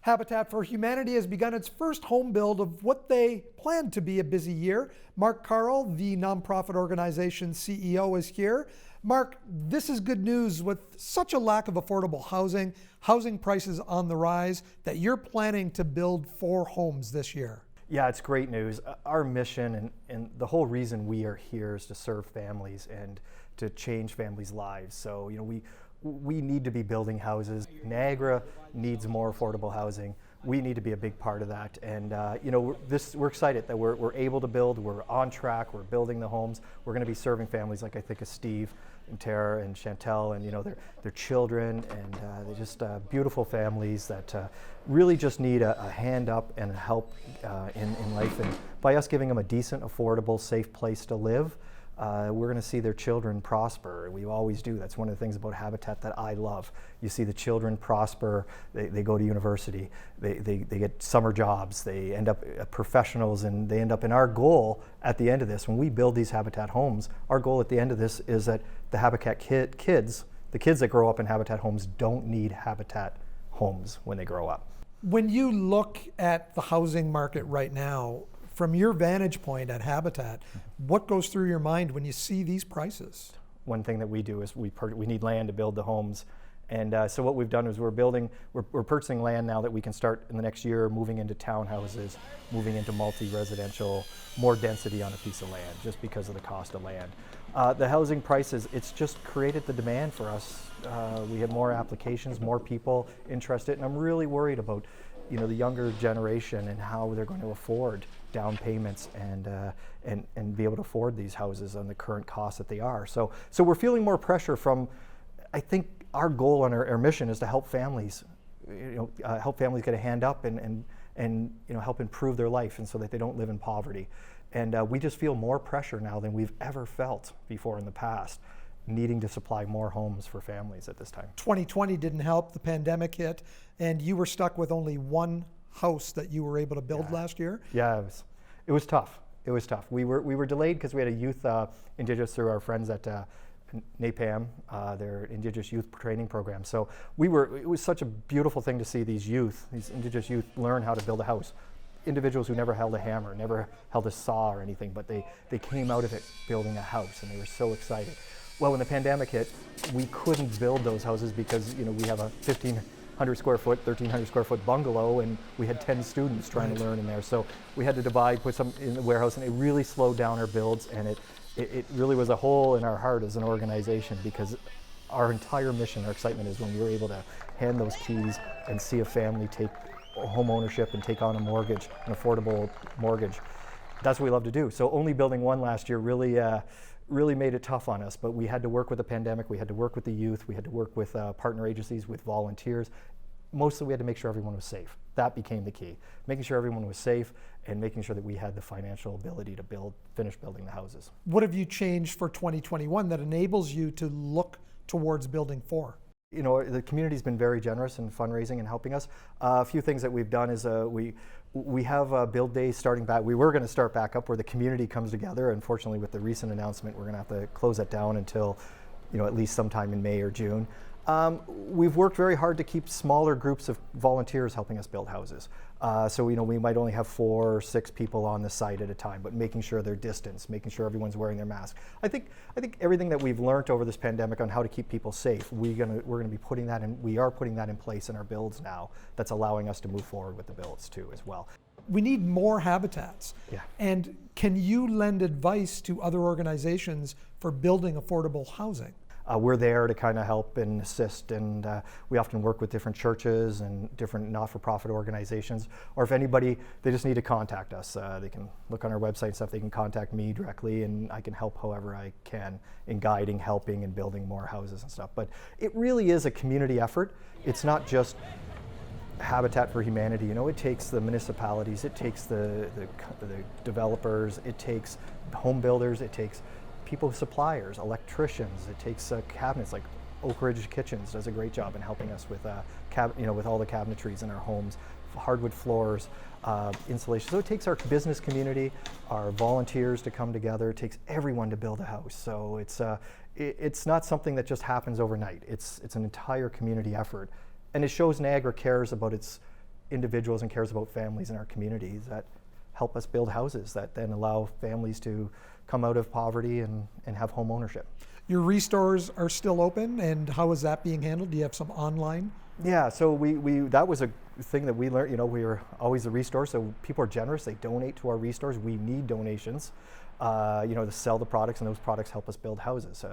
Habitat for Humanity has begun its first home build of what they planned to be a busy year. Mark Carl, the nonprofit organization CEO, is here. Mark, this is good news with such a lack of affordable housing prices on the rise, that you're planning to build 4 homes this year. Yeah, it's great news. Our mission and the whole reason we are here is to serve families and to change families' lives. So, we need to be building houses. Niagara needs more affordable housing. We need to be a big part of that. And we're excited that we're able to build. We're on track. We're building the homes. We're going to be serving families like I think of Steve and Tara and Chantel and their children, and they're just beautiful families that really just need a hand up and help in life. And by us giving them a decent, affordable, safe place to live, we're going to see their children prosper. We always do. That's one of the things about Habitat that I love. You see the children prosper. They go to university. They get summer jobs. They end up professionals, and they end up in our goal at the end of this. When we build these Habitat homes, our goal at the end of this is that the Habitat kids, the kids that grow up in Habitat homes, don't need Habitat homes when they grow up. When you look at the housing market right now, from your vantage point at Habitat, what goes through your mind when you see these prices? One thing that we do is we need land to build the homes. And so what we've done is we're purchasing land now that we can start in the next year moving into townhouses, moving into multi-residential, more density on a piece of land just because of the cost of land. The housing prices, it's just created the demand for us. We have more applications, more people interested, and I'm really worried about the younger generation and how they're going to afford down payments and be able to afford these houses on the current costs that they are. So we're feeling more pressure from, I think our goal and our mission is to help families, help families get a hand up and help improve their life, and so that they don't live in poverty. And we just feel more pressure now than we've ever felt before in the past, needing to supply more homes for families at this time. 2020 didn't help, the pandemic hit, and you were stuck with only one house that you were able to build last year? Yeah, it was tough. It was tough. We were delayed because we had a youth Indigenous through our friends at NAPAM, their Indigenous Youth Training Program. So it was such a beautiful thing to see these Indigenous youth learn how to build a house. Individuals who never held a hammer, never held a saw or anything, but they came out of it building a house, and they were so excited. Well, when the pandemic hit, we couldn't build those houses because we have a 1,500 square foot, 1,300 square foot bungalow, and we had 10 students trying to learn in there. So we had to divide, put some in the warehouse, and it really slowed down our builds, and it really was a hole in our heart as an organization, because our entire mission, our excitement is when we were able to hand those keys and see a family take home ownership and take on a mortgage, an affordable mortgage. That's what we love to do. So only building one last year really made it tough on us, but we had to work with the pandemic, we had to work with the youth, we had to work with partner agencies, with volunteers. Mostly we had to make sure everyone was safe. That became the key, making sure everyone was safe and making sure that we had the financial ability to finish building the houses. What have you changed for 2021 that enables you to look towards building 4? The community's been very generous in fundraising and helping us. A few things that we've done is we have build days starting back. We were going to start back up where the community comes together. Unfortunately, with the recent announcement, we're going to have to close that down until at least sometime in May or June. We've worked very hard to keep smaller groups of volunteers helping us build houses. So we might only have 4 or 6 people on the site at a time, but making sure they're distanced, making sure everyone's wearing their mask. I think everything that we've learned over this pandemic on how to keep people safe, we're gonna be putting that in. We are putting that in place in our builds now. That's allowing us to move forward with the builds too as well. We need more habitats. Yeah. And can you lend advice to other organizations for building affordable housing? We're there to kind of help and assist, and we often work with different churches and different not-for-profit organizations, or if anybody, they just need to contact us. They can look on our website and stuff, they can contact me directly, and I can help however I can in guiding, helping, and building more houses and stuff. But it really is a community effort. It's not just Habitat for Humanity. It takes the municipalities, it takes the developers, it takes home builders, it takes people, suppliers, electricians. It takes cabinets, like Oak Ridge Kitchens does a great job in helping us with with all the cabinetries in our homes, hardwood floors, insulation. So it takes our business community, our volunteers to come together. It takes everyone to build a house. So it's not something that just happens overnight. It's an entire community effort, and it shows Niagara cares about its individuals and cares about families in our communities that help us build houses that then allow families to come out of poverty and have home ownership. Your restores are still open, and how is that being handled? Do you have some online? Yeah, so we that was a thing that we learned. You know, we were always a restore, so people are generous. They donate to our restores. We need donations, you know, to sell the products, and those products help us build houses.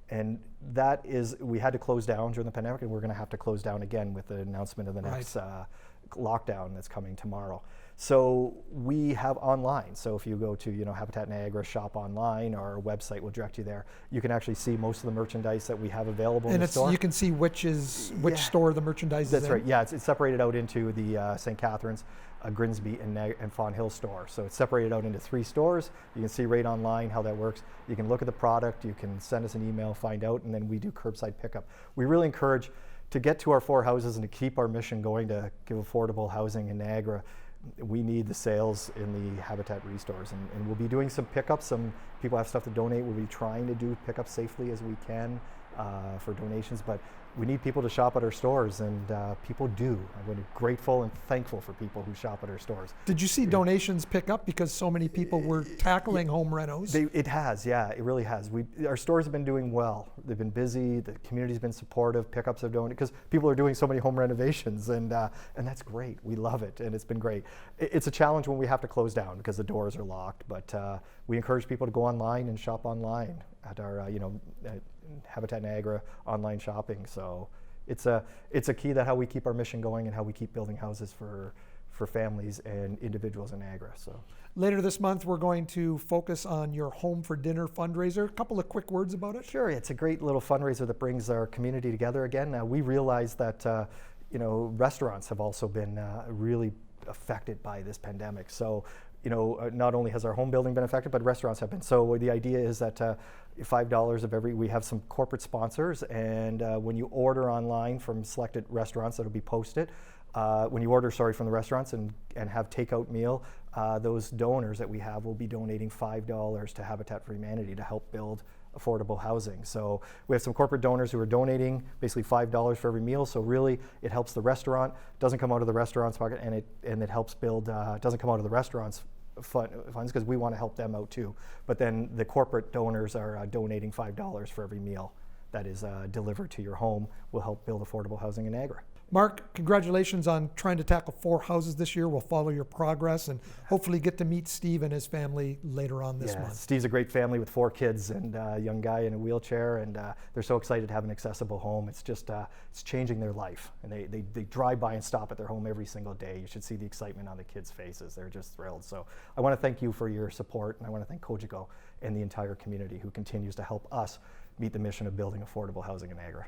And that is, we had to close down during the pandemic, and we're going to have to close down again with the announcement of the next lockdown that's coming tomorrow. So we have online. So if you go to, you know, Habitat Niagara shop online, our website will direct you there. You can actually see most of the merchandise that we have available in the store. You can see which store the merchandise is in. That's right. Yeah, it's separated out into the St. Catharines, Grimsby, and Fawn Hill store. So it's separated out into 3 stores. You can see right online how that works. You can look at the product. You can send us an email, find out, and then we do curbside pickup. We really encourage to get to our 4 houses and to keep our mission going to give affordable housing in Niagara. We need the sales in the Habitat restores, and we'll be doing some pickups. Some people have stuff to donate. We'll be trying to do pickups safely as we can for donations, but we need people to shop at our stores, and people do. I'm grateful and thankful for people who shop at our stores. Did you see donations pick up because so many people were tackling home renos? It has, yeah, it really has. Our stores have been doing well. They've been busy. The community's been supportive. Pickups have donated because people are doing so many home renovations, and that's great. We love it, and it's been great. It's a challenge when we have to close down because the doors are locked, but we encourage people to go online and shop online at our, Habitat Niagara online shopping. So it's a key that how we keep our mission going and how we keep building houses for families and individuals in Niagara. So later this month, we're going to focus on your Home for Dinner fundraiser. A couple of quick words about it. Sure, it's a great little fundraiser that brings our community together again. We realize that restaurants have also been really affected by this pandemic. So not only has our home building been affected, but restaurants have been. So the idea is that $5 of we have some corporate sponsors, and when you order online from selected restaurants that'll be posted, when you order, from the restaurants and have takeout meal, those donors that we have will be donating $5 to Habitat for Humanity to help build affordable housing. So we have some corporate donors who are donating basically $5 for every meal. So really, it helps the restaurant. Doesn't come out of the restaurant's pocket, and it helps build. Doesn't come out of the restaurant's funds because we want to help them out too. But then the corporate donors are donating $5 for every meal that is delivered to your home. Will help build affordable housing in Niagara. Mark, congratulations on trying to tackle 4 houses this year. We'll follow your progress and hopefully get to meet Steve and his family later on this month. Steve's a great family with 4 kids and a young guy in a wheelchair, and they're so excited to have an accessible home. It's just it's changing their life, and they drive by and stop at their home every single day. You should see the excitement on the kids' faces. They're just thrilled. So I want to thank you for your support, and I want to thank Cogeco and the entire community who continues to help us meet the mission of building affordable housing in Niagara.